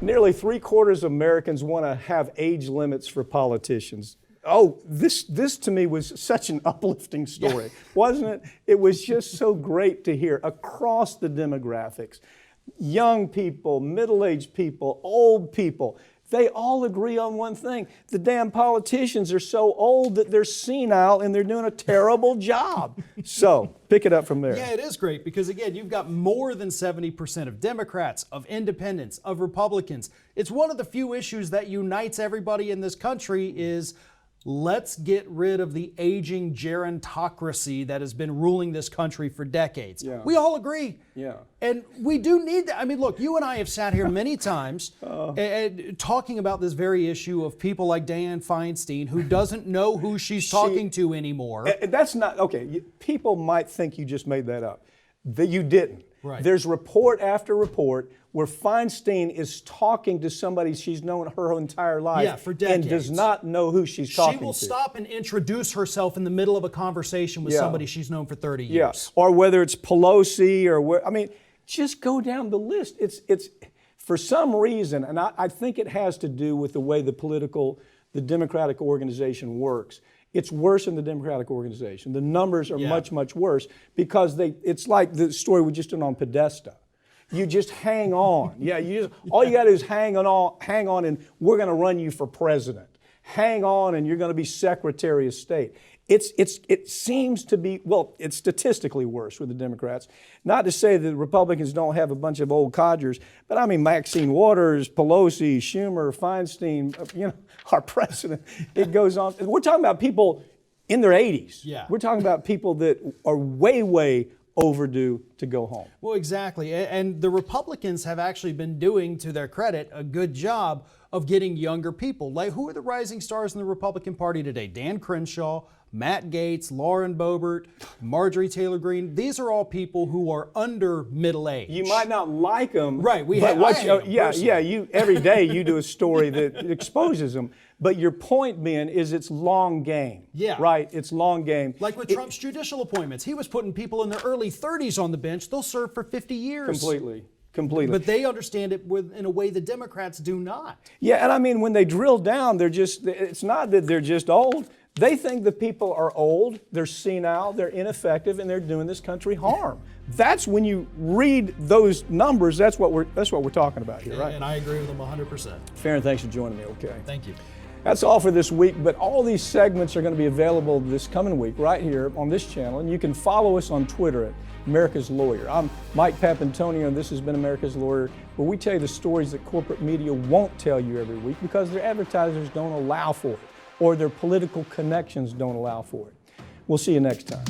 Nearly 3/4 of Americans want to have age limits for politicians. Oh, this to me was such an uplifting story, wasn't it? It was just so great to hear across the demographics. Young people, middle-aged people, old people, they all agree on one thing. The damn politicians are so old that they're senile and they're doing a terrible job. So, pick it up from there. Yeah, it is great because, again, you've got more than 70% of Democrats, of independents, of Republicans. It's one of the few issues that unites everybody in this country is let's get rid of the aging gerontocracy that has been ruling this country for decades. Yeah. We all agree. Yeah. And we do need that. I mean, look, you and I have sat here many times talking about this very issue of people like Dianne Feinstein who doesn't know who she's talking to anymore. That's not, okay, people might think you just made that up. That you didn't. Right. There's report after report where Feinstein is talking to somebody she's known her entire life for decades. and does not know who she's talking to. She will stop and introduce herself in the middle of a conversation with somebody she's known for 30 years. Yeah, or whether it's Pelosi or where, I mean, just go down the list. It's for some reason, and I think it has to do with the way the Democratic organization works. It's worse in the Democratic organization. The numbers are much, much worse because it's like the story we just did on Podesta. You just hang on. All you got to do is hang on, and we're going to run you for president. Hang on, and you're going to be Secretary of State. It seems to be, well, it's statistically worse with the Democrats. Not to say that the Republicans don't have a bunch of old codgers, but I mean Maxine Waters, Pelosi, Schumer, Feinstein, our president. It goes on. We're talking about people in their 80s. Yeah. We're talking about people that are way, way overdue to go home. Well, exactly. And the Republicans have actually been doing, to their credit, a good job of getting younger people. Like, who are the rising stars in the Republican Party today? Dan Crenshaw, Matt Gaetz, Lauren Boebert, Marjorie Taylor Greene. These are all people who are under middle age. You might not like them. Right. Every day you do a story that exposes them. But your point being is it's long game. Yeah. Right? It's long game. Like with Trump's judicial appointments. He was putting people in their early 30s on the bench. They'll serve for 50 years. Completely. But they understand it in a way the Democrats do not. Yeah, and I mean, when they drill down, it's not that they're just old. They think the people are old, they're senile, they're ineffective, and they're doing this country harm. That's when you read those numbers, that's what we're talking about here, right? And I agree with them 100%. Farron, thanks for joining me, okay? Thank you. That's all for this week, but all these segments are going to be available this coming week right here on this channel, and you can follow us on Twitter at America's Lawyer. I'm Mike Papantonio, and this has been America's Lawyer, where we tell you the stories that corporate media won't tell you every week because their advertisers don't allow for it, or their political connections don't allow for it. We'll see you next time.